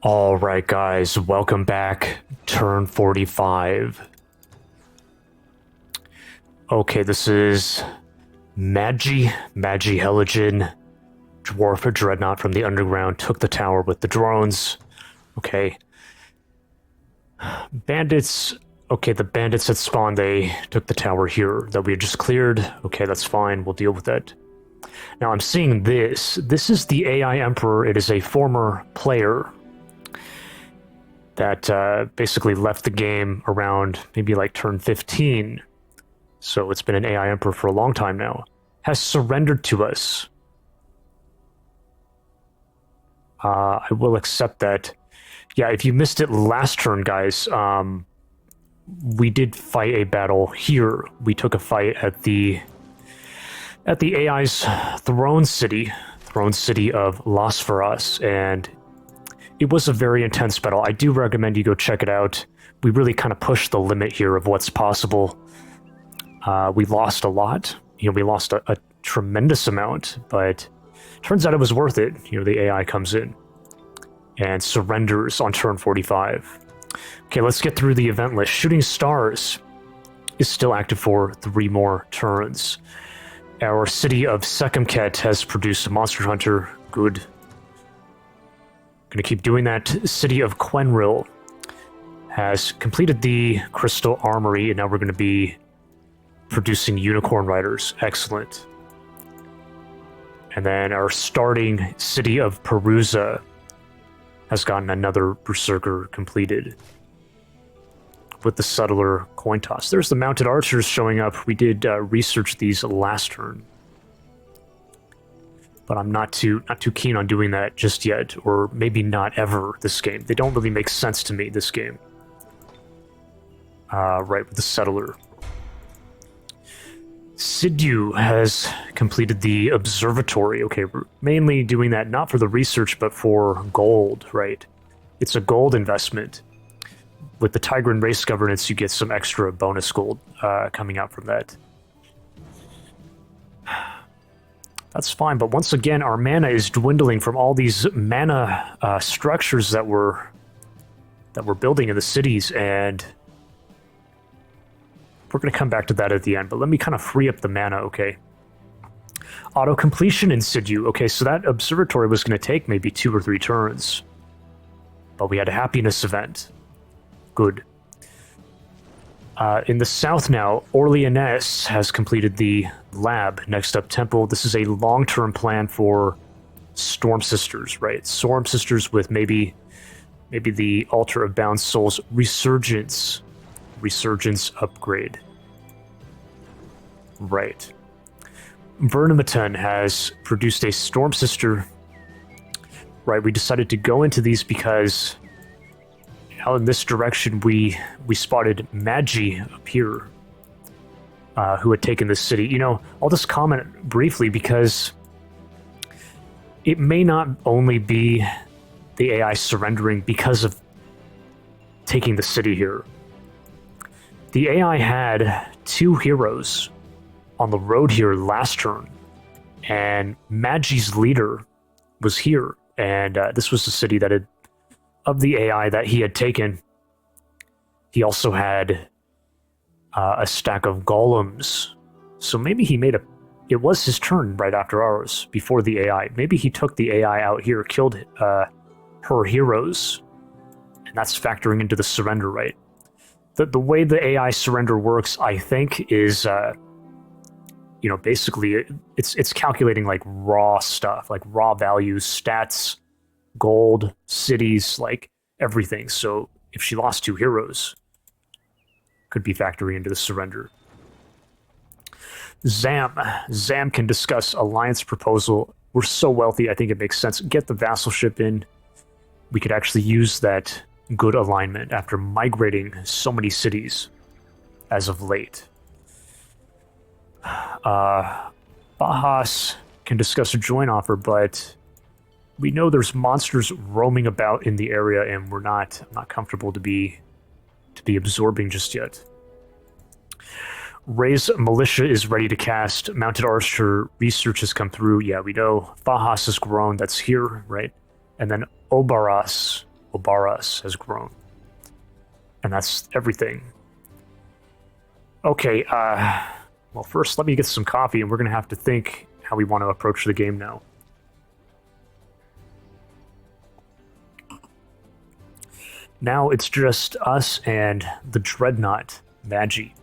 All right, guys, welcome back. Turn 45. Okay, this is Madgi, Hellegen, Dwarf Dreadnought from the underground, took the tower with the drones. Okay. Bandits, okay, the bandits had spawned, they took the tower here that we had just cleared. Okay, that's fine, we'll deal with that. Now I'm seeing this. This is the AI Emperor. It is a former player that basically left the game around maybe like turn 15. So it's been an AI Emperor for a long time now. Has surrendered to us. I will accept that. Yeah, if you missed it last turn, guys, we did fight a battle here. We took a fight at the AI's throne city of Las Faras, and it was a very intense battle. I do recommend you go check it out. We really kind of pushed the limit here of what's possible. We lost a lot. You know, we lost a tremendous amount, but turns out it was worth it. You know, the AI comes in and surrenders on turn 45. Okay, let's get through the event list. Shooting Stars is still active for 3 more turns. Our city of Sekemket has produced a Monster Hunter. Good. Gonna keep doing that. City of Quenril has completed the Crystal Armory, and now we're gonna be producing Unicorn Riders. Excellent. And then our starting city of Perusa has gotten another Berserker completed with the Subtler coin toss. There's the Mounted Archers showing up. We did research these last turn, but I'm not too keen on doing that just yet, or maybe not ever this game. They don't really make sense to me this game. Right, with the Settler. Sidu has completed the Observatory. Okay, we're mainly doing that not for the research, but for gold, right? It's a gold investment. With the Tigran race governance, you get some extra bonus gold coming out from that. That's fine, but once again, our mana is dwindling from all these mana structures that we're building in the cities, and we're going to come back to that at the end, but let me kind of free up the mana, okay? Auto-completion in Sidu. Okay, so that observatory was going to take maybe 2 or 3 turns, but we had a happiness event. Good. In the south now, Orleanness has completed the lab. Next up, Temple. This is a long-term plan for Storm Sisters, right? Storm Sisters with maybe the Altar of Bound Souls Resurgence upgrade. Right. Vernimaton has produced a Storm Sister. Right, we decided to go into these because out in this direction we spotted Madgi up here, who had taken this city. You know, I'll just comment briefly because it may not only be the AI surrendering because of taking the city here. The AI had 2 heroes on the road here last turn, and Madgi's leader was here, and this was the city that had, of the AI that he had taken. He also had a stack of golems, so maybe he made it was his turn right after ours, before the AI. Maybe he took the AI out here, killed her heroes, and that's factoring into the surrender, right? The way the AI surrender works, I think, is you know, basically it's calculating like raw stuff, like raw values, stats, gold, cities, like everything. So if she lost 2 heroes, could be factoring into the surrender. Zam can discuss alliance proposal. We're so wealthy, I think it makes sense. Get the vassalship in. We could actually use that good alignment after migrating so many cities as of late. Bahas can discuss a joint offer, but we know there's monsters roaming about in the area, and I'm not comfortable to be absorbing just yet. Ray's militia is ready to cast. Mounted Archer research has come through. Yeah, we know. Bahas has grown. That's here, right? And then Obaras Obaras has grown. And that's everything. Okay, well, first let me get some coffee, and we're going to have to think how we want to approach the game now. Now it's just us and the Dreadnought, Madgi.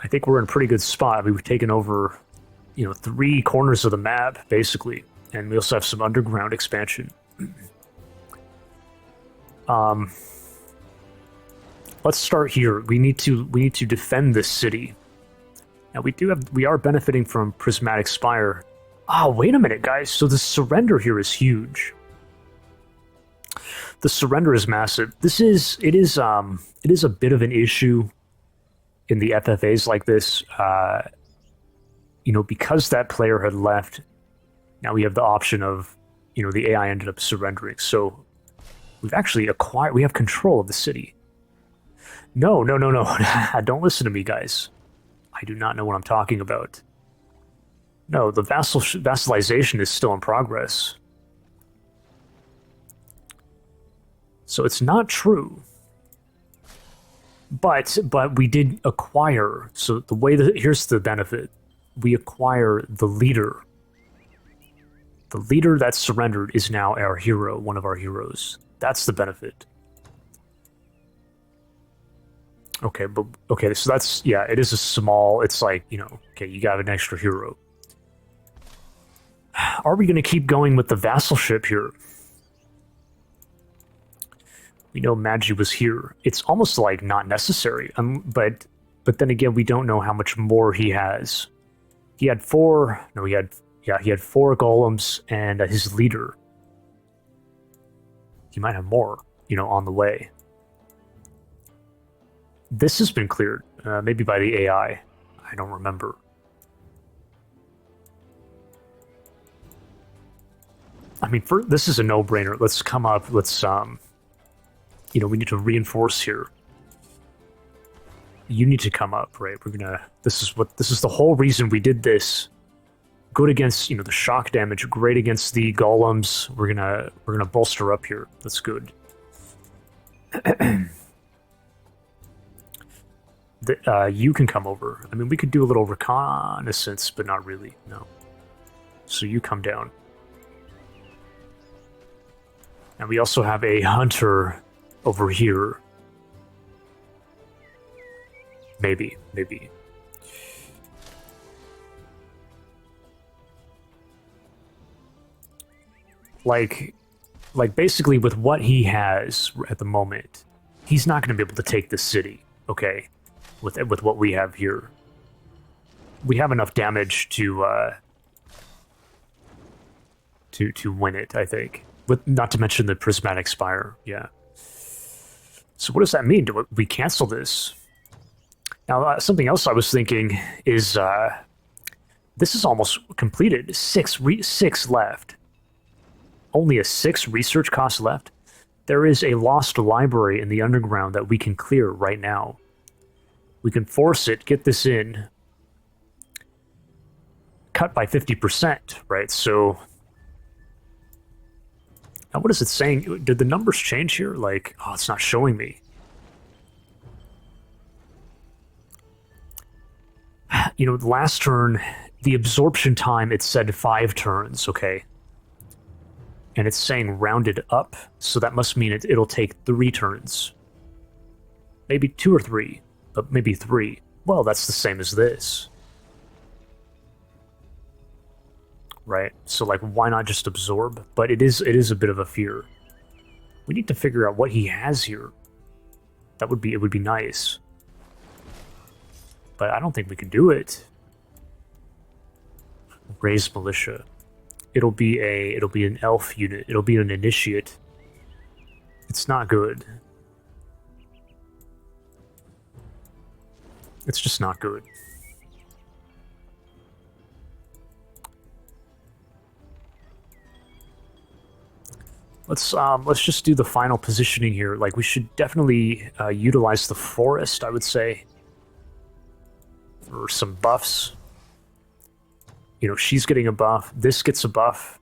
I think we're in a pretty good spot. We've taken over, 3 corners of the map, basically. And we also have some underground expansion. Let's start here. We need to defend this city. Now we are benefiting from Prismatic Spire. Oh, wait a minute, guys. So the surrender here is huge. The surrender is massive. It is a bit of an issue in the FFAs like this. Because that player had left, now we have the option of, the AI ended up surrendering. So we've actually we have control of the city. No. Don't listen to me, guys. I do not know what I'm talking about. No, the vassalization is still in progress. So it's not true. But we did acquire, so the way that, here's the benefit. We acquire the leader. The leader that surrendered is now our hero, one of our heroes. That's the benefit. Okay, so that's, yeah, it is a small, it's like, okay, you got an extra hero. Are we going to keep going with the vassalship here? We know Madgi was here. It's almost like not necessary, but then again, we don't know how much more he has. He had 4 golems and his leader. He might have more, on the way. This has been cleared, maybe by the AI. I don't remember. I mean, this is a no-brainer. Let's come up. Let's we need to reinforce here. You need to come up, right? This is the whole reason we did this. Good against, the shock damage, great against the golems. We're gonna bolster up here. That's good. You can come over. I mean, we could do a little reconnaissance, but not really, no. So you come down. And we also have a hunter over here. Maybe. Like basically with what he has at the moment, he's not going to be able to take the city, okay? With what we have here. We have enough damage to win it, I think. Not to mention the Prismatic Spire, yeah. So what does that mean? Do we cancel this? Now, something else I was thinking is this is almost completed. 6 left. Only a 6 research cost left. There is a lost library in the underground that we can clear right now. We can force it, get this in, cut by 50%, right? So now what is it saying? Did the numbers change here? Like, oh, it's not showing me. The last turn, the absorption time, it said 5 turns, okay? And it's saying rounded up, so that must mean it'll take 3 turns. Maybe 2 or 3, but maybe 3. Well, that's the same as this. Right? So, like, why not just absorb? But it is a bit of a fear. We need to figure out what he has here. It would be nice. But I don't think we can do it. Raise militia. It'll be an elf unit. It'll be an initiate. It's not good. It's just not good. Let's just do the final positioning here. Like, we should definitely utilize the forest, I would say, for some buffs. She's getting a buff. This gets a buff.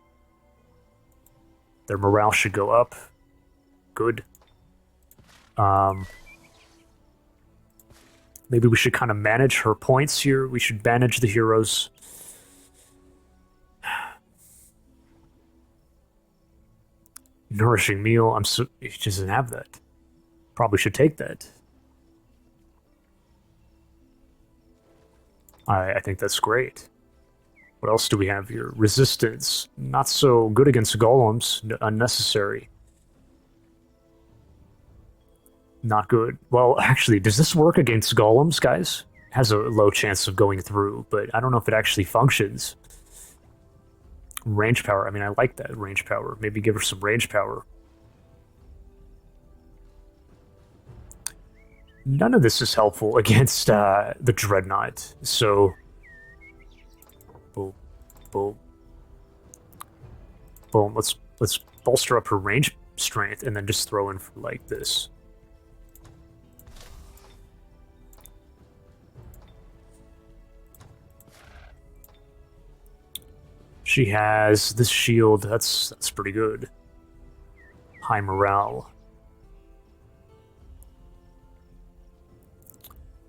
Their morale should go up. good. Maybe we should kind of manage her points here. We should manage the heroes. Nourishing meal. He doesn't have that. Probably should take that. I think that's great. What else do we have here? Resistance. Not so good against golems. Unnecessary. Not good. Well, actually, does this work against golems, guys? It has a low chance of going through, but I don't know if it actually functions. Range power. I mean, I like that range power. Maybe give her some range power. None of this is helpful against the Dreadnought. So, boom, boom, boom. Let's bolster up her range strength and then just throw in for like this. She has this shield. That's pretty good. High morale.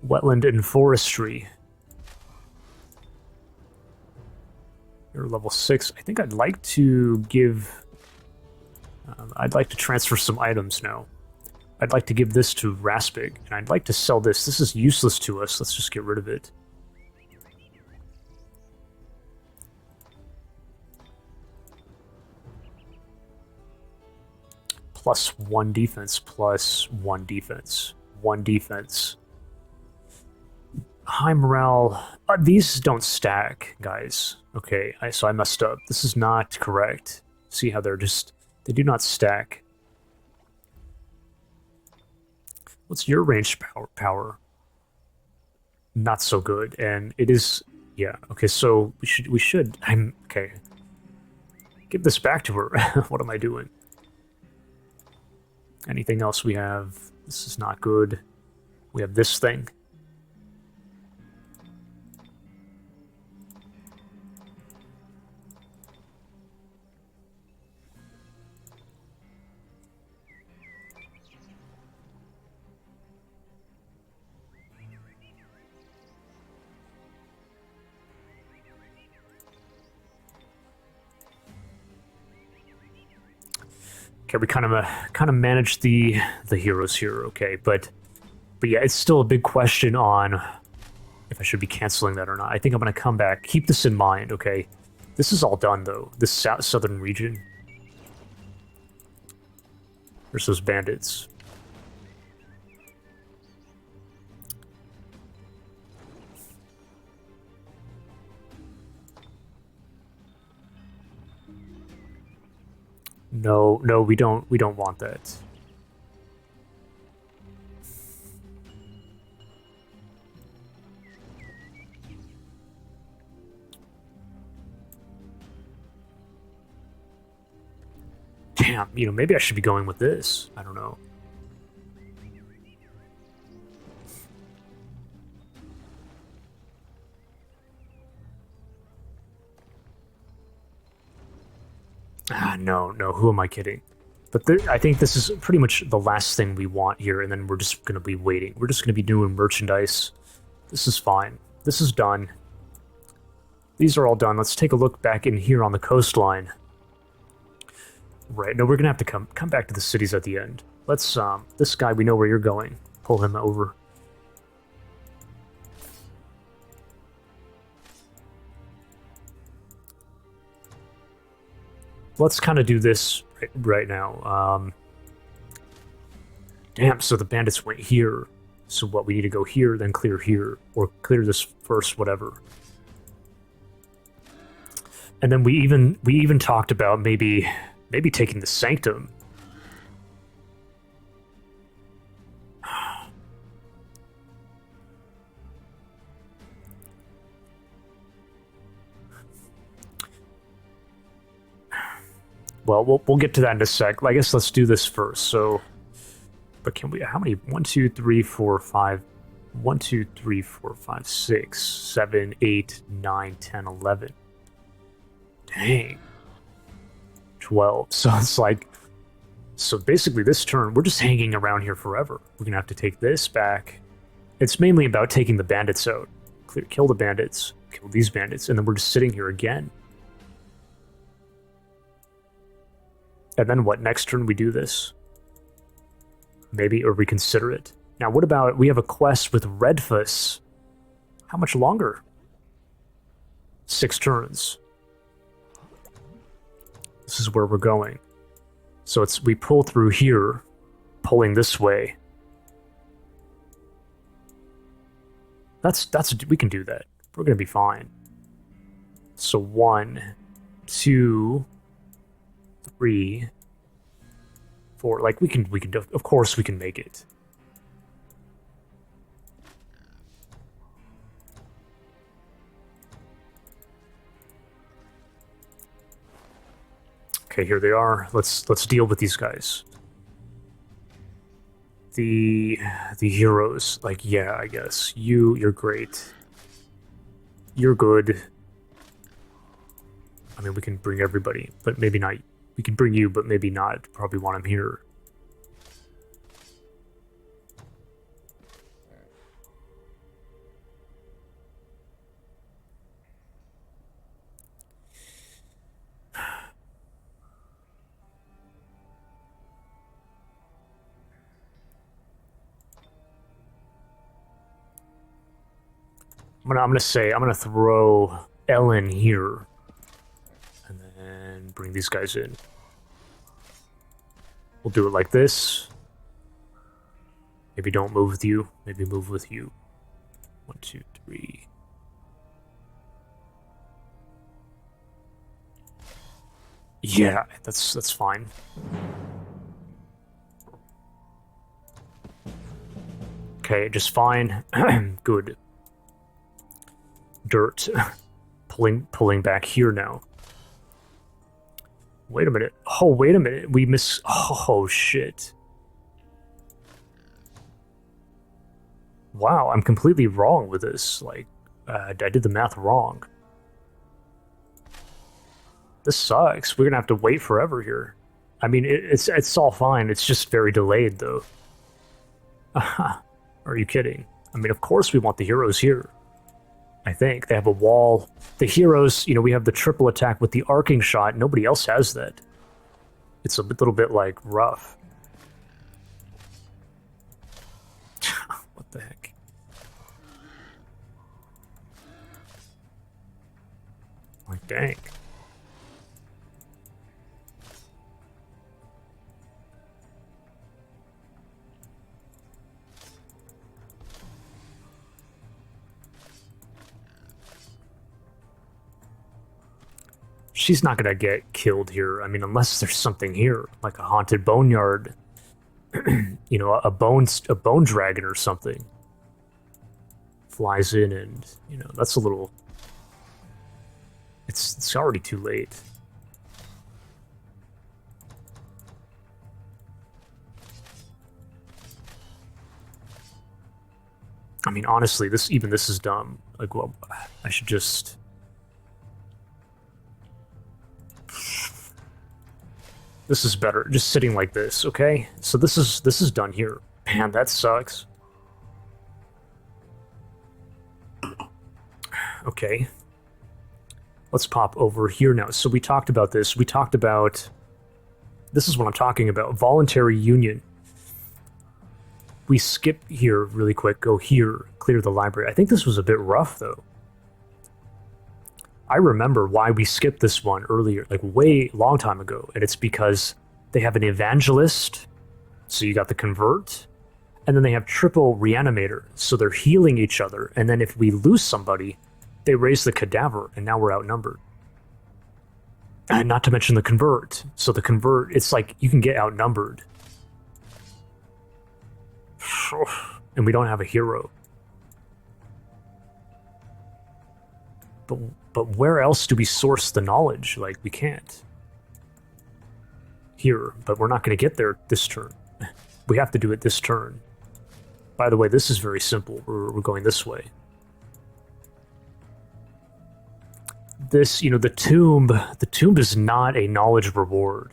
Wetland and forestry. You're level 6. I think I'd like to give... I'd like to transfer some items now. I'd like to give this to Raspig, and I'd like to sell this. This is useless to us. Let's just get rid of it. +1 defense, +1 defense. 1 defense. High morale. These don't stack, guys. Okay, so I messed up. This is not correct. See how they're just... They do not stack. What's your range power? Not so good, and it is... Yeah, okay, so we should... Okay. Give this back to her. What am I doing? Anything else we have? This is not good. We have this thing. Okay, we kind of manage the heroes here, okay, but yeah, it's still a big question on if I should be canceling that or not. I think I'm gonna come back. Keep this in mind, okay? This is all done though. This southern region. There's those bandits. No, we don't want that. Damn, maybe I should be going with this. I don't know. No, who am I kidding? But I think this is pretty much the last thing we want here, and then we're just going to be waiting. We're just going to be doing merchandise. This is fine. This is done. These are all done. Let's take a look back in here on the coastline. Right, no, we're going to have to come back to the cities at the end. Let's, this guy, we know where you're going. Pull him over. Let's kind of do this right now. Damn, so the bandits went here. So what, we need to go here, then clear here. Or clear this first, whatever. And then we even talked about maybe taking the Sanctum. Well, we'll get to that in a sec. I guess let's do this first. So, but can we? How many? 1, 2, 3, 4, 5. 1, 2, 3, 4, 5, 6, 7, 8, 9, 10, 11. Dang. 12. So it's like So basically this turn, we're just hanging around here forever. We're going to have to take this back. It's mainly about taking the bandits out. Kill the bandits, kill these bandits, and then we're just sitting here again. And then what, next turn we do this? Maybe, or reconsider it. Now what about, we have a quest with Redfuss. How much longer? 6 turns. This is where we're going. So it's, we pull through here, pulling this way. We can do that. We're gonna be fine. So 1, 2, 3, 4. Like we can. Of course, we can make it. Okay, here they are. Let's deal with these guys. The heroes, like, yeah, I guess. You're great. You're good. I mean, we can bring everybody, but maybe not. We can bring you, but maybe not. Probably want him here. I'm gonna throw Ellen here, and then bring these guys in. We'll do it like this. Maybe don't move with you. Maybe move with you. 1, 2, 3. Yeah, that's fine. Okay, just fine. Good. Dirt. Pulling back here now. Wait a minute. Oh, wait a minute. We miss... Oh, shit. Wow, I'm completely wrong with this. Like, I did the math wrong. This sucks. We're gonna have to wait forever here. I mean, it's all fine. It's just very delayed, though. Are you kidding? I mean, of course we want the heroes here. I think. They have a wall. The heroes, you know, we have the triple attack with the arcing shot. Nobody else has that. It's a little bit, like, rough. What the heck? Like, dang. She's not gonna get killed here. I mean, unless there's something here, like a haunted boneyard, you know, a bone dragon or something flies in, and you know that's a little. It's already too late. I mean, honestly, this is dumb. Like, well, I should just. This is better, just sitting like this, okay? So this is done here. Man, that sucks. Okay. Let's pop over here now. So we talked about this. We talked about... This is what I'm talking about. Voluntary union. We skip here really quick, go here, clear the library. I think this was a bit rough, though. I remember why we skipped this one earlier, like way long time ago, and it's because they have an evangelist, so you got the convert, and then they have triple reanimator, so they're healing each other, and then if we lose somebody, they raise the cadaver, and now we're outnumbered. And not to mention the convert. So the convert, it's like you can get outnumbered. And we don't have a hero. But where else do we source the knowledge? Like, we can't. Here, but we're not going to get there this turn. We have to do it this turn. By the way, this is very simple. We're going this way. This, you know, the tomb is not a knowledge reward.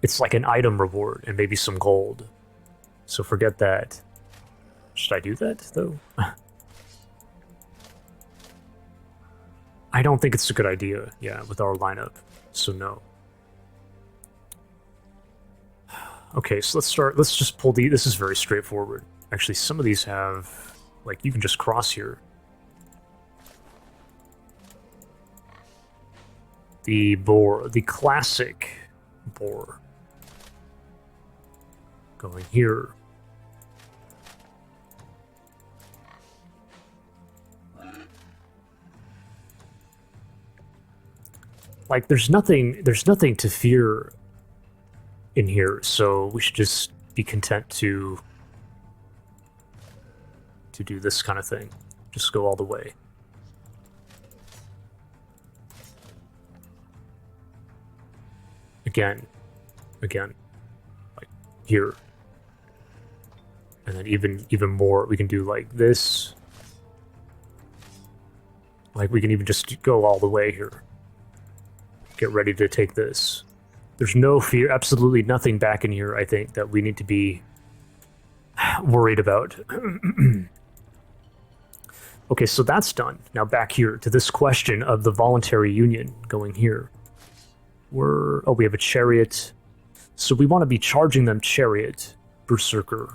It's like an item reward and maybe some gold. So forget that. Should I do that, though? I don't think it's a good idea, yeah, with our lineup. So no. Okay, so let's just pull the... This is very straightforward. Actually, some of these have... Like, you can just cross here. The boar, the classic boar. Going here. Like, there's nothing to fear in here, so we should just be content to do this kind of thing. Just go all the way. Again, like here. And then even more, we can do like this. Like, we can even just go all the way here. Get ready to take this. There's no fear, absolutely nothing back in here, I think, that we need to be worried about. Okay, so that's done. Now back here to this question of the voluntary union going here. We have a chariot. So we want to be charging them chariot, berserker.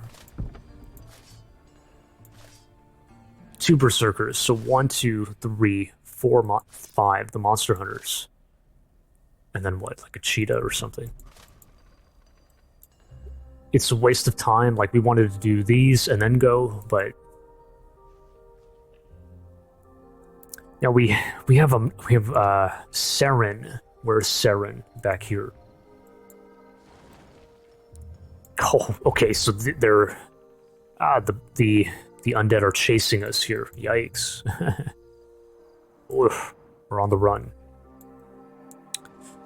2 berserkers, so 1, 2, 3, 4, 5, the monster hunters. And then what, like a cheetah or something? It's a waste of time, like we wanted to do these and then go, but... Now we have Seren. Where's Seren? Back here. Oh, okay, so they're... the undead are chasing us here. Yikes. Oof, we're on the run.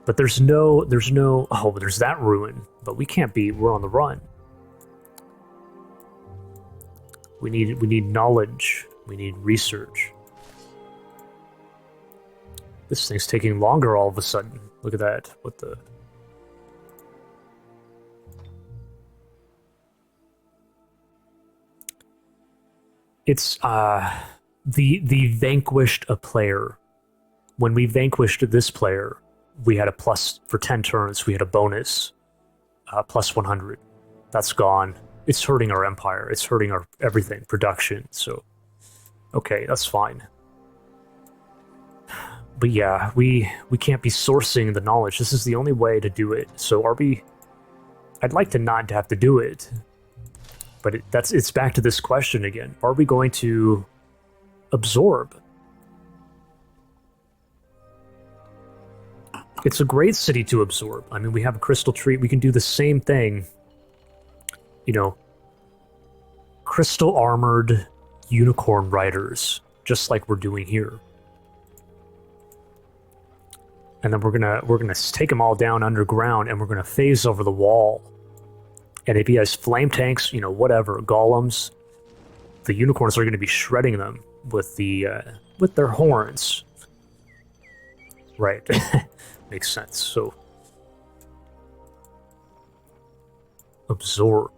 But there's no... Oh, there's that ruin. But we can't be... We're on the run. We need knowledge. We need research. This thing's taking longer all of a sudden. Look at that. What the... It's, the vanquished a player. When we vanquished this player, we had a plus, for 10 turns, we had a bonus, plus 100. That's gone. It's hurting our empire. It's hurting our everything, production, so... Okay, that's fine. But yeah, we can't be sourcing the knowledge. This is the only way to do it. So are we... I'd like to not have to do it. But it's back to this question again. Are we going to absorb? It's a great city to absorb. I mean, we have a crystal tree. We can do the same thing. You know, crystal armored unicorn riders, just like we're doing here. And then we're gonna take them all down underground, and we're gonna phase over the wall. And if he has flame tanks, you know, whatever, golems, the unicorns are going to be shredding them with their horns. Right. Makes sense. So, absorb.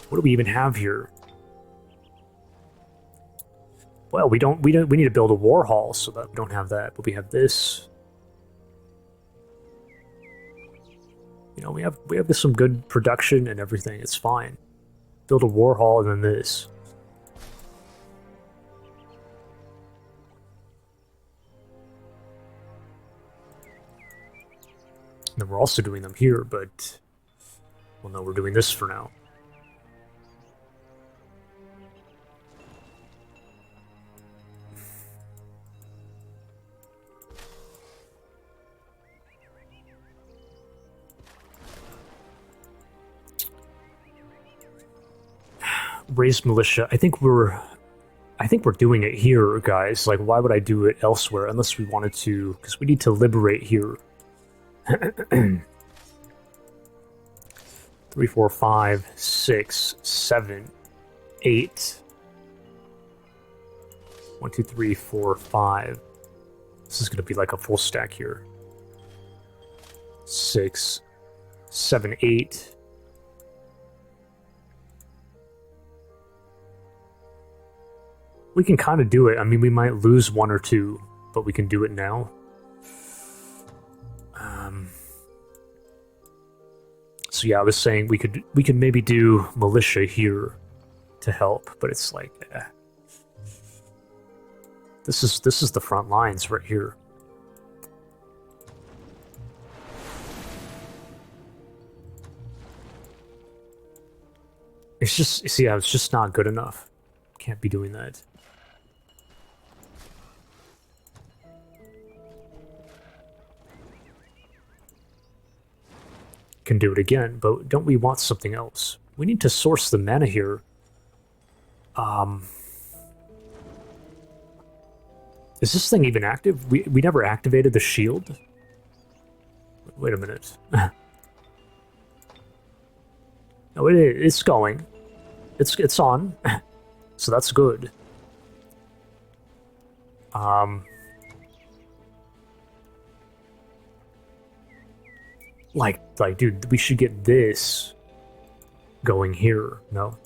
What do we even have here? Well, we need to build a war hall, so that we don't have that, but we have this. You know, we have some good production and everything. It's fine. Build a war hall and then this. And then we're also doing them here, but... Well, no, we're doing this for now. Raised militia. I think we're doing it here, guys. Like, why would I do it elsewhere unless we wanted to? Because we need to liberate here. 3, 4, 5, 6, 7, 8. 1, 2, 3, 4, 5. This is going to be like a full stack here. 6, 7, 8. We can kind of do it. I mean, we might lose 1 or 2, but we can do it now. So yeah, I was saying we could maybe do militia here to help, but it's like this is the front lines right here. It's just, see, yeah, it's just not good enough. Can't be doing that. Can do it again, but don't we want something else? We need to source the mana here. Is this thing even active? We never activated the shield? Wait a minute. No, it's going. It's on. So that's good. Like, dude, we should get this going here, no?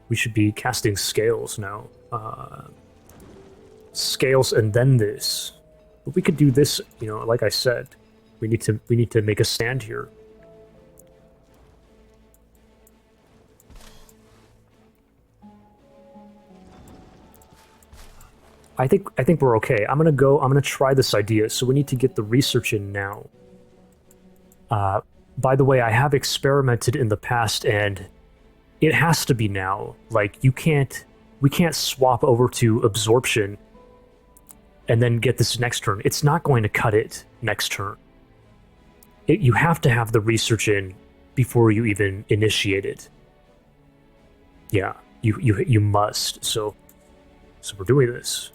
We should be casting scales now. Scales and then this. But we could do this, you know, like I said. We need to make a stand here. I think we're okay. I'm gonna try this idea, so we need to get the research in now. By the way, I have experimented in the past, and it has to be now. Like, we can't swap over to absorption and then get this next turn. It's not going to cut it next turn. You have to have the research in before you even initiate it. Yeah, you must. So we're doing this.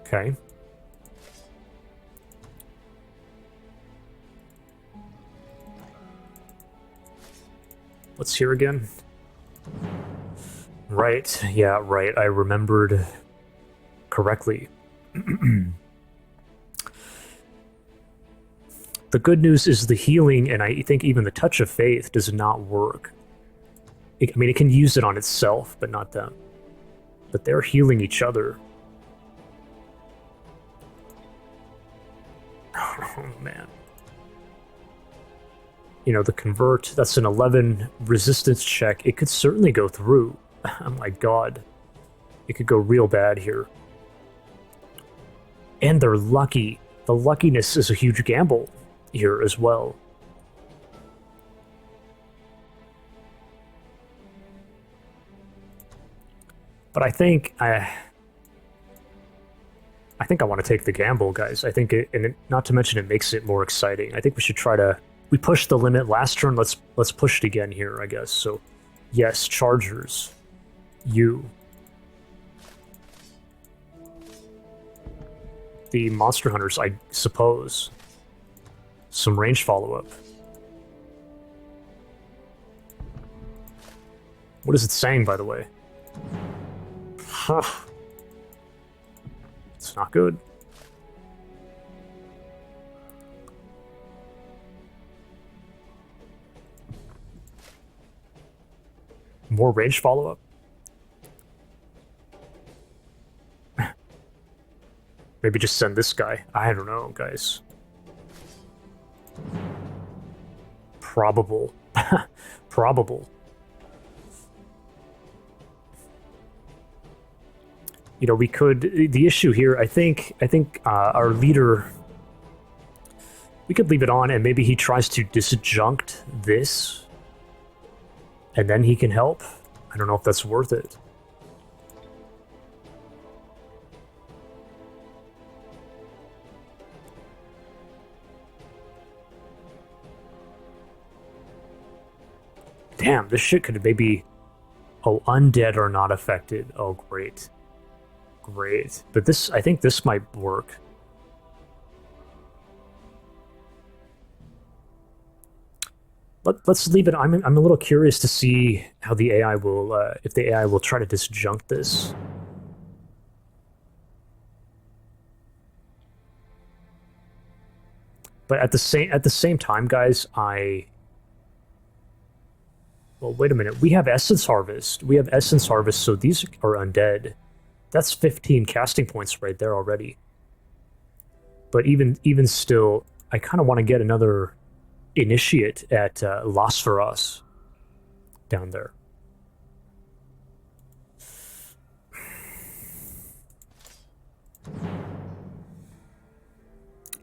Okay. What's here again? Right, yeah, right. I remembered correctly. The good news is the healing, and I think even the Touch of Faith does not work. I mean, it can use it on itself, but not them. But they're healing each other. Oh, man. You know, the convert, that's an 11 resistance check. It could certainly go through. Oh my god. It could go real bad here. And they're lucky. The luckiness is a huge gamble here as well. But I think I want to take the gamble, guys. I think not to mention it makes it more exciting. I think we should try to. We pushed the limit last turn. Let's push it again here, I guess. So, yes, Chargers, you. The Monster Hunters, I suppose. Some range follow-up. What is it saying, by the way? Huh. It's not good. More range follow-up? Maybe just send this guy. I don't know, guys. Probable. Probable. You know, we could... The issue here, I think our leader... We could leave it on, and maybe he tries to disjunct this, and then he can help. I don't know if that's worth it. Damn, this shit could maybe... Oh, undead are not affected. Oh, great. Great. But this, I think this might work. Let's leave it. I'm a little curious to see how the AI will, if the AI will try to disjunct this. But at the same time, guys, well, wait a minute. We have Essence Harvest. We have Essence Harvest, so these are undead. That's 15 casting points right there already. But even still, I kind of want to get another initiate at Las Feras down there.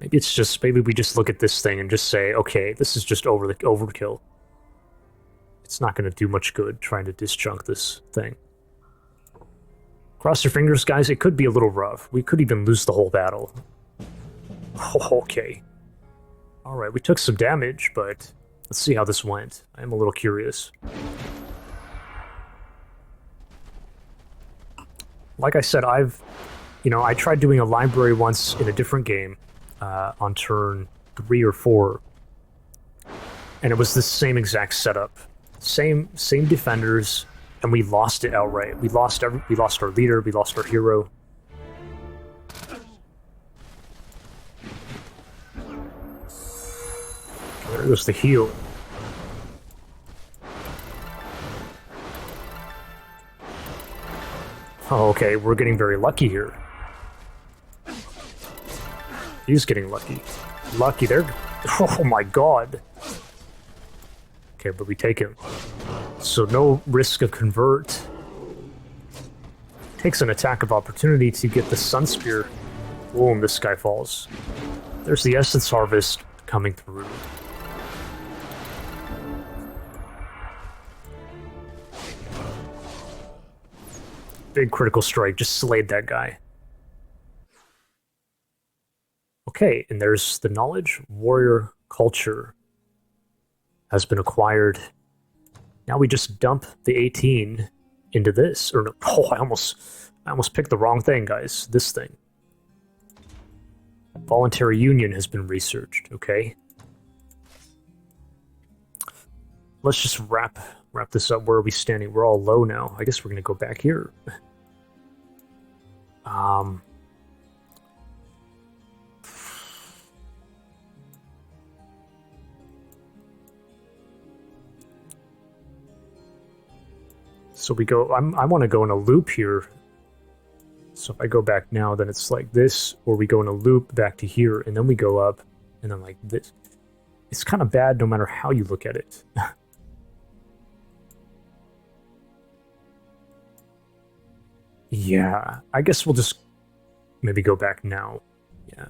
Maybe we just look at this thing and just say, okay, this is just overkill. It's not going to do much good trying to disjunct this thing. Cross your fingers, guys. It could be a little rough. We could even lose the whole battle. Oh, okay. Alright, we took some damage, but let's see how this went. I'm a little curious. Like I said, I tried doing a library once in a different game on turn 3 or 4. And it was the same exact setup. Same defenders, and we lost it outright. We lost our leader, we lost our hero. There goes the heal. Oh, okay, we're getting very lucky here. He's getting lucky. Lucky there. Oh my god. Okay, but we take him. So no risk of convert. Takes an attack of opportunity to get the Sun Spear. Boom, this guy falls. There's the Essence Harvest coming through. Big critical strike, just slayed that guy. Okay, and there's the knowledge. Warrior culture has been acquired. Now we just dump the 18 into this. Or no, oh, I almost picked the wrong thing, guys. This thing. Voluntary union has been researched, okay? Let's just wrap this up. Where are we standing? We're all low now. I guess we're gonna go back here. So we go, I want to go in a loop here. So if I go back now, then it's like this, or we go in a loop back to here, and then we go up, and then like this. It's kind of bad no matter how you look at it. Yeah, I guess we'll just maybe go back now. Yeah.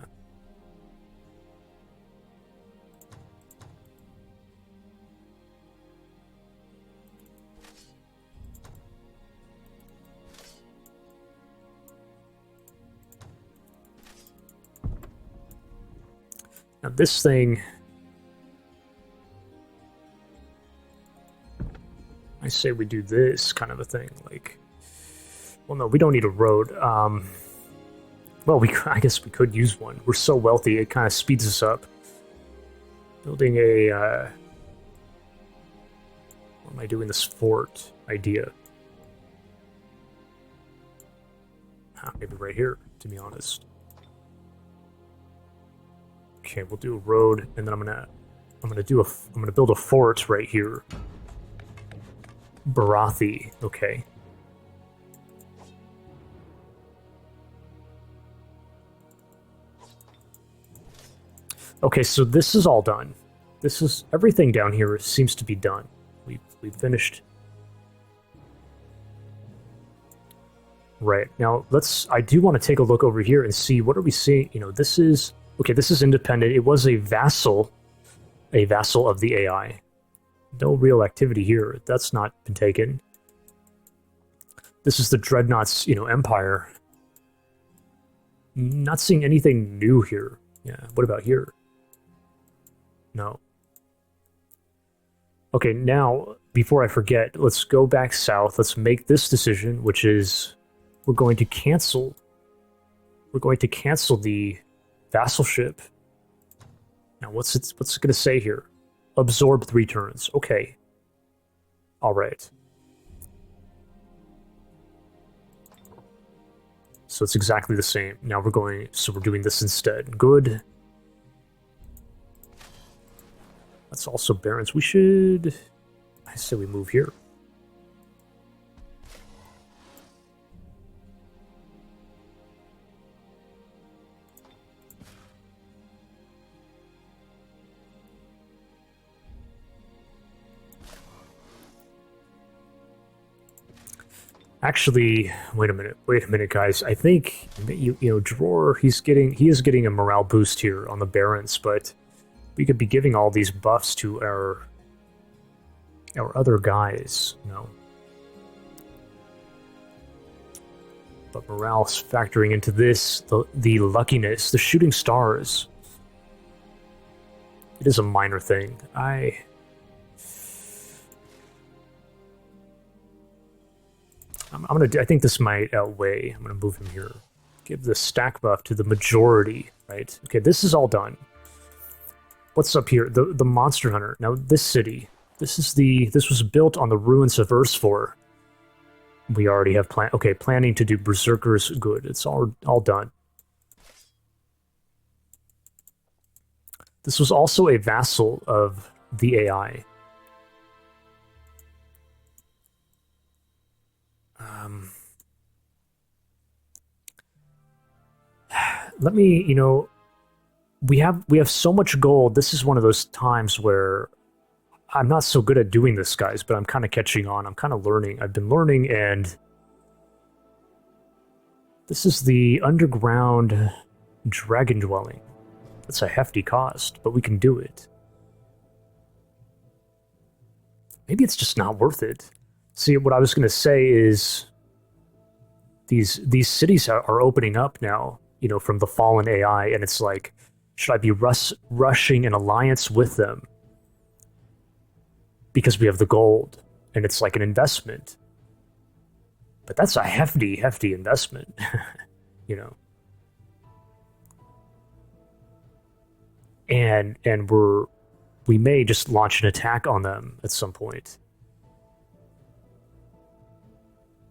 Now this thing, I say we do this kind of a thing, like, well, no, we don't need a road. Well, I guess we could use one. We're so wealthy, it kind of speeds us up. Building a, what am I doing, this fort idea? Maybe right here, to be honest. Okay, we'll do a road, and then I'm gonna build a fort right here. Barathi, okay. Okay, so this is all done. This is everything down here seems to be done. We've finished. Right now, I do want to take a look over here and see what are we seeing. You know, this is. Okay, this is independent. It was a vassal of the AI. No real activity here. That's not been taken. This is the Dreadnought's, empire. Not seeing anything new here. Yeah, what about here? No. Okay, now, before I forget, let's go back south. Let's make this decision, which is we're going to cancel the vassalship. Now, what's it going to say here? Absorb 3 turns. Okay. Alright. So it's exactly the same. Now we're going... So we're doing this instead. Good. That's also Barons. We should... I say we move here. Actually, wait a minute, guys. I think you know Droar. He is getting a morale boost here on the Barons, but we could be giving all these buffs to our other guys, you know. But morale's factoring into this, the luckiness, the shooting stars. It is a minor thing. I think this might outweigh. I'm gonna move him here. Give the stack buff to the majority, right? Okay, this is all done. What's up here? The Monster Hunter. Now this city. This was built on the ruins of Ursfor. We already have planning to do Berserkers. Good. It's all done. This was also a vassal of the AI. Let me, you know, we have so much gold. This is one of those times where I'm not so good at doing this, guys, but I'm kind of catching on. I'm kind of learning. I've been learning, and this is the underground dragon dwelling. That's a hefty cost, but we can do it. Maybe it's just not worth it. See, what I was going to say is these cities are opening up now, you know, from the fallen AI, and it's like, should I be rushing an alliance with them? Because we have the gold, and it's like an investment. But that's a hefty investment, you know. And we may just launch an attack on them at some point.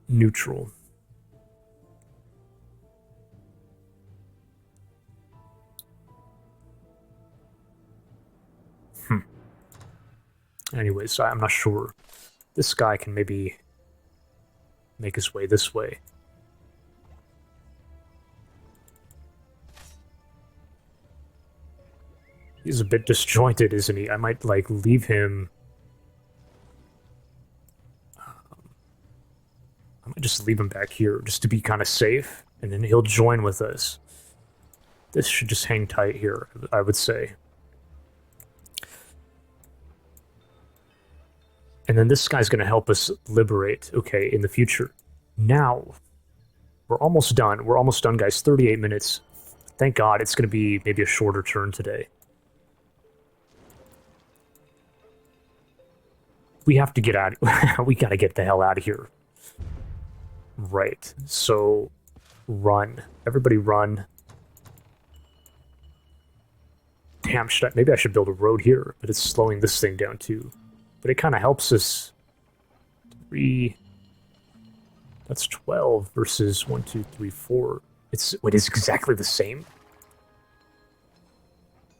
Neutral. Anyways, I'm not sure. This guy can maybe make his way this way. He's a bit disjointed, isn't he? I might, like, leave him... I might just leave him back here, just to be kind of safe, and then he'll join with us. This should just hang tight here, I would say. And then this guy's going to help us liberate, okay, in the future. Now, we're almost done. We're almost done, guys. 38 minutes. Thank God it's going to be maybe a shorter turn today. We have to get out. We got to get the hell out of here. Right. So, run. Everybody run. Damn, maybe I should build a road here, but it's slowing this thing down too. But it kind of helps us. 3. That's 12 versus 1, 2, 3, 4. Wait, it's exactly the same?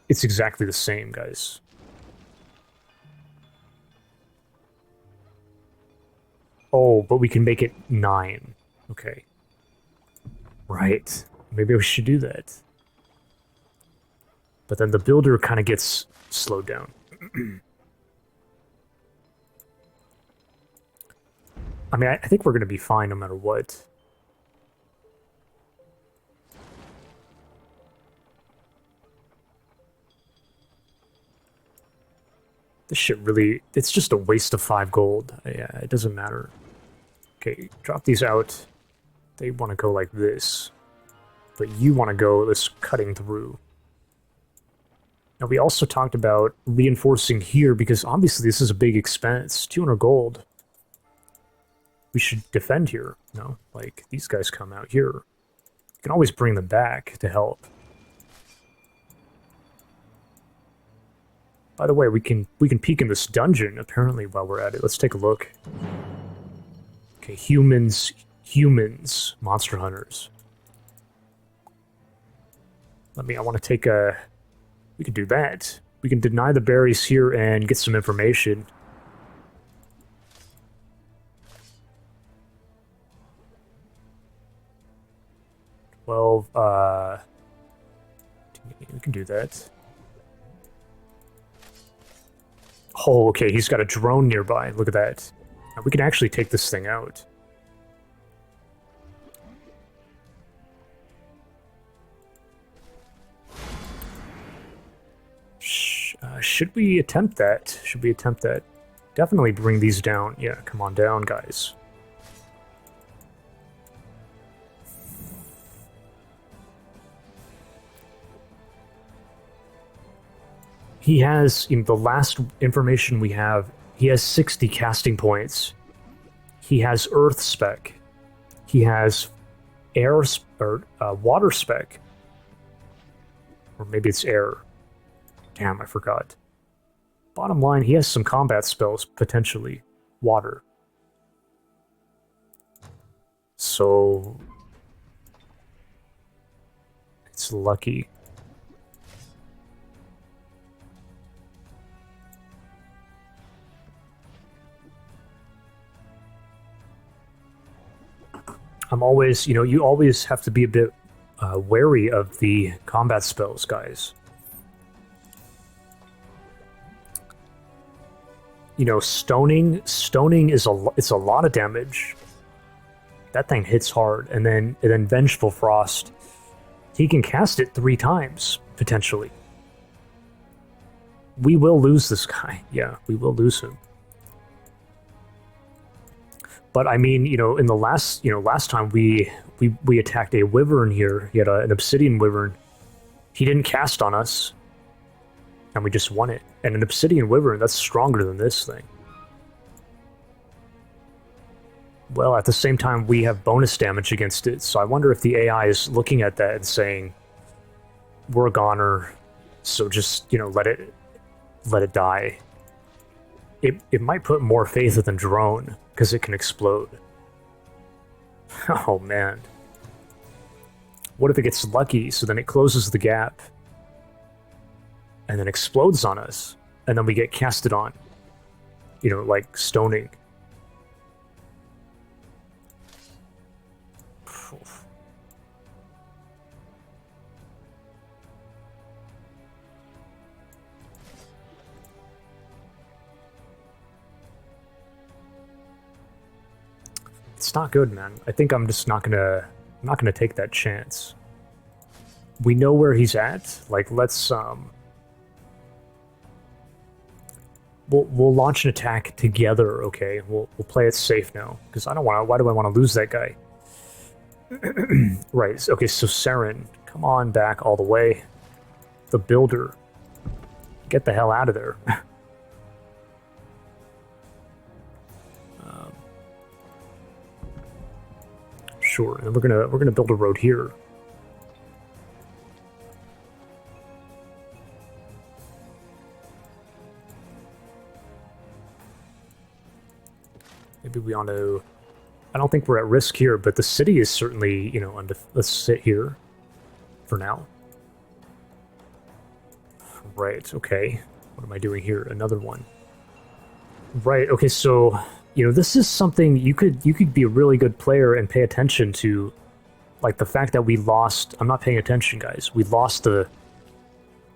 It's exactly the same, guys. Oh, but we can make it 9. Okay. Right. Maybe we should do that. But then the builder kind of gets slowed down. I mean, I think we're going to be fine no matter what. This shit really... It's just a waste of 5 gold. Yeah, it doesn't matter. Okay, drop these out. They want to go like this. But you want to go this cutting through. Now, we also talked about reinforcing here, because obviously this is a big expense. 200 gold. We should defend here, no? Like, these guys come out here. You can always bring them back to help. By the way, we can peek in this dungeon apparently while we're at it. Let's take a look. Okay, humans, monster hunters. I want to take a... We can do that. We can deny the berries here and get some information. Well, we can do that. Oh, okay, he's got a drone nearby. Look at that. Now we can actually take this thing out. Should we attempt that? Should we attempt that? Definitely bring these down. Yeah, come on down, guys. He has, in the last information we have, he has 60 casting points. He has Earth spec. He has air or water spec. Or maybe it's air. Damn, I forgot. Bottom line, he has some combat spells, potentially. Water. So... it's lucky. I'm always, you know, you always have to be a bit wary of the combat spells, guys. You know, stoning is it's a lot of damage. That thing hits hard, and then Vengeful Frost, he can cast it 3 times potentially. We will lose this guy. Yeah, we will lose him. But I mean, you know, in the last time we attacked a wyvern here. He had an obsidian wyvern. He didn't cast on us, and we just won it. And an obsidian wyvern, that's stronger than this thing. Well, at the same time, we have bonus damage against it, so I wonder if the AI is looking at that and saying, we're a goner, so just, you know, let it die. It might put more faith than drone, because it can explode. Oh, man. What if it gets lucky, so then it closes the gap, and then explodes on us, and then we get casted on? You know, like stoning. It's not good, man. I think I'm just not gonna take that chance. We know where he's at. Like, let's we'll launch an attack together, okay? We'll play it safe now, because I don't want to. Why do I want to lose that guy? Right. Okay. So Saren, come on back all the way. The Builder, get the hell out of there. Sure, and we're gonna build a road here. Maybe we ought to... I don't think we're at risk here, but the city is certainly, you know, let's sit here for now. Right, okay. What am I doing here? Another one. Right, okay, so, you know, this is something you could be a really good player and pay attention to, like the fact that we lost... I'm not paying attention, guys. We lost the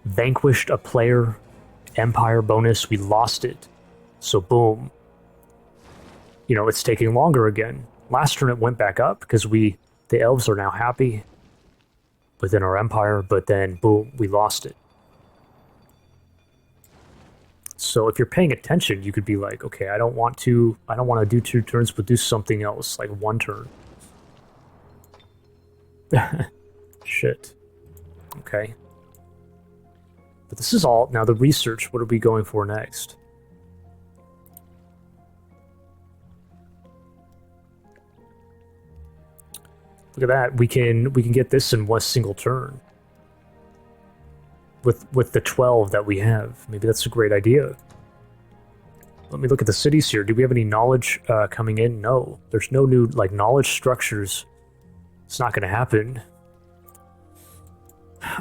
vanquished a player empire bonus. We lost it. So boom. You know, it's taking longer again. Last turn it went back up because the elves are now happy within our empire, but then boom, we lost it. So if you're paying attention, you could be like, okay, I don't want to do 2 turns, but do something else, like 1 turn. Shit. Okay. But this is all... Now the research, what are we going for next? Look at that. We can get this in 1 single turn. with the 12 that we have. Maybe that's a great idea. Let me look at the cities here. Do we have any knowledge coming in? No. There's no new, like, knowledge structures. It's not going to happen.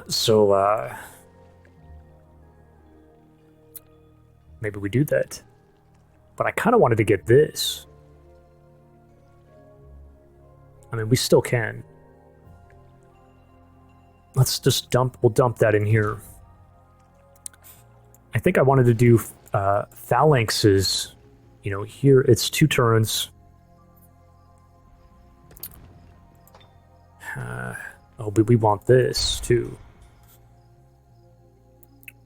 So, maybe we do that. But I kind of wanted to get this. I mean, we still can. Let's just we'll dump that in here. I think I wanted to do phalanxes. You know, here it's 2 turns. Oh, but we want this too.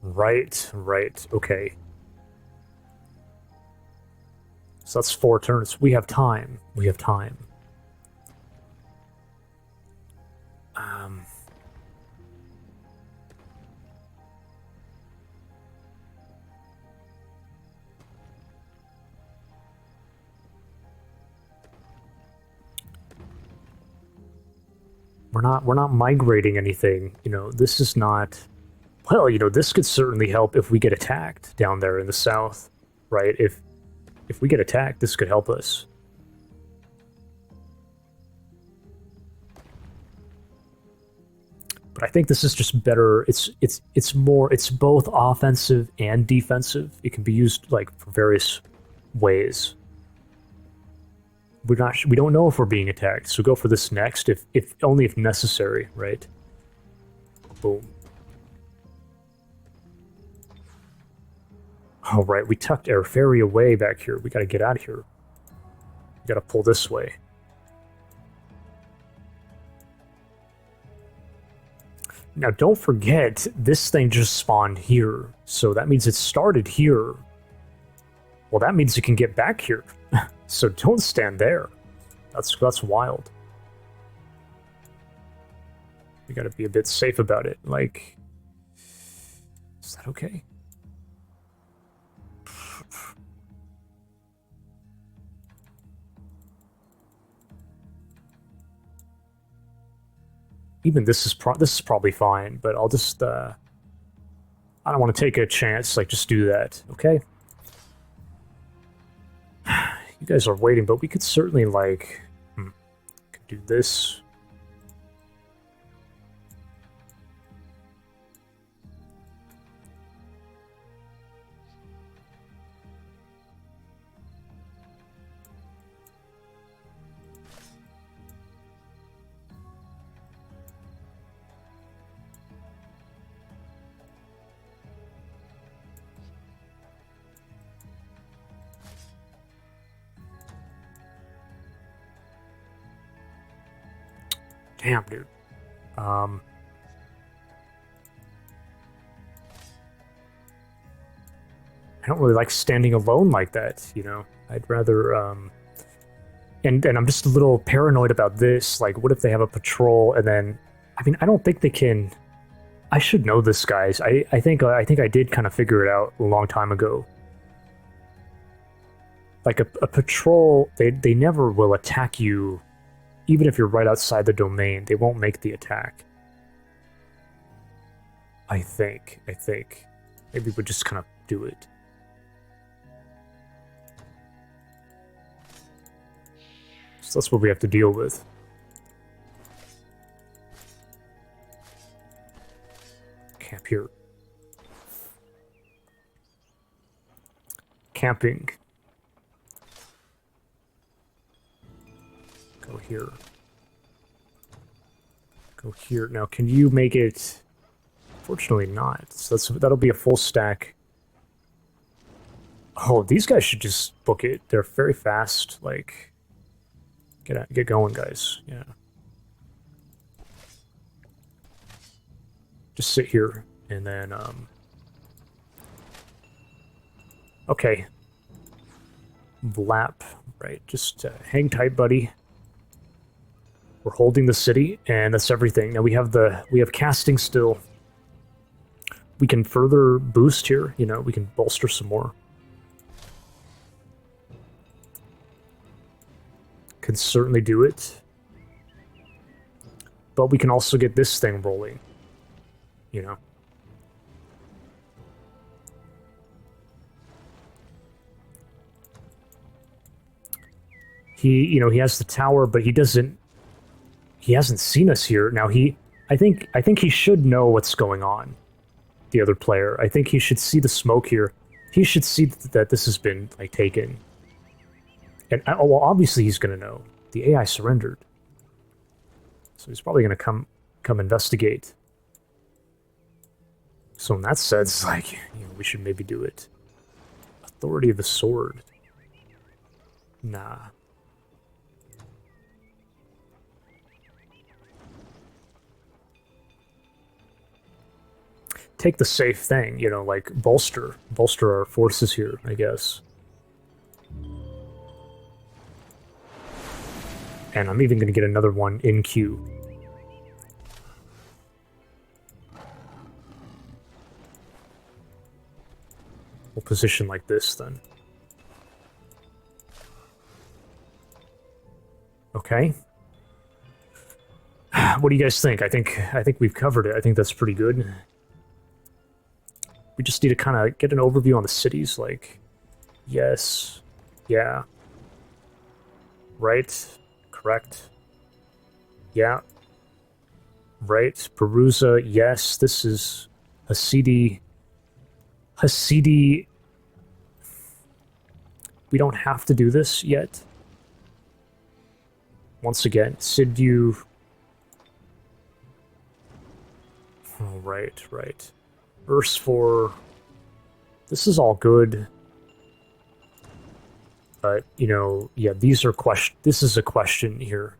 Right, okay. So that's 4 turns. We have time. We're not migrating anything. You know, this is not... Well, you know, this could certainly help if we get attacked down there in the south, right? If we get attacked, this could help us. But I think this is just better. It's both offensive and defensive. It can be used like for various ways. We don't know if we're being attacked, so go for this next, if only if necessary, right? Boom. All right, we tucked our ferry away back here. We gotta get out of here. We gotta pull this way. Now, don't forget, this thing just spawned here, so that means it started here. Well, that means it can get back here. So don't stand there. That's wild. We gotta be a bit safe about it. Like, is that okay? Even this is probably fine, but I'll just I don't want to take a chance. Like, just do that, okay? You guys are waiting, but we could certainly, like, could do this. Damn, dude. I don't really like standing alone like that, you know? I'd rather, and I'm just a little paranoid about this. Like, what if they have a patrol and then... I mean, I don't think they can... I should know this, guys. I think I did kind of figure it out a long time ago. Like, a patrol, they never will attack you. Even if you're right outside the domain, they won't make the attack. I think. Maybe we'll just kind of do it. So that's what we have to deal with. Camp here. Camping. Go here. Go here. Now, can you make it... Fortunately not. So that'll be a full stack. Oh, these guys should just book it. They're very fast. Like, get going, guys. Yeah. Just sit here, and then, okay. Lap. Right, just hang tight, buddy. We're holding the city, and that's everything. Now we have casting still. We can further boost here, you know, we can bolster some more. Can certainly do it. But we can also get this thing rolling, you know. he has the tower, but he hasn't seen us here. Now I think he should know what's going on. The other player, I think he should see the smoke here. He should see that this has been like taken. And well, obviously he's gonna know. The AI surrendered, so he's probably gonna come investigate. So in that sense, like, we should maybe do it. Authority of the Sword. Nah. Take the safe thing, like bolster our forces here, I guess. And I'm even going to get another one in queue. We'll position like this then. Okay. What do you guys think? I think we've covered it. I think that's pretty good. We just need to kind of get an overview on the cities, like, yes, yeah, right, correct, yeah, right, Perusa, yes, this is Hasidi. We don't have to do this yet. Once again, Sidu. Oh, right. Verse 4. This is all good. But, yeah, these are this is a question here.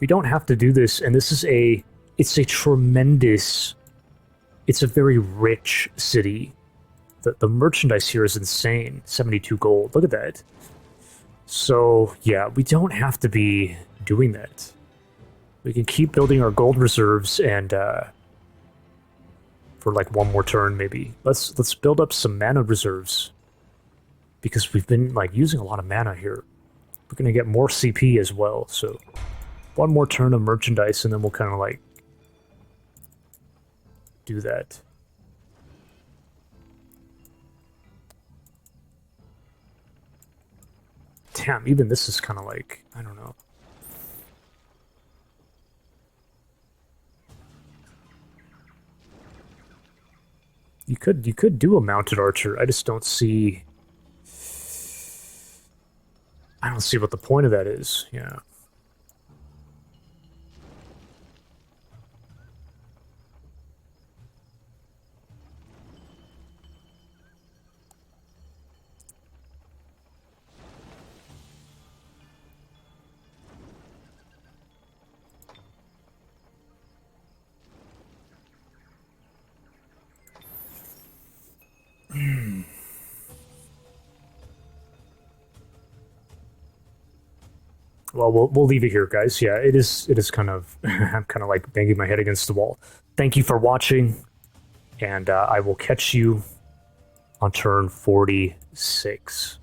We don't have to do this, and this is it's a tremendous, it's a very rich city. The merchandise here is insane. 72 gold, look at that. So, yeah, we don't have to be doing that. We can keep building our gold reserves and, for like one more turn maybe. Let's build up some mana reserves. Because we've been, like, using a lot of mana here. We're gonna get more CP as well, so... One more turn of merchandise, and then we'll kind of, like, do that. Damn, even this is kind of like, I don't know. You could do a mounted archer. I just don't see... I don't see what the point of that is, yeah. Well, we'll leave it here, guys. Yeah, it is kind of... I'm kind of like banging my head against the wall. Thank you for watching, and I will catch you on turn 46.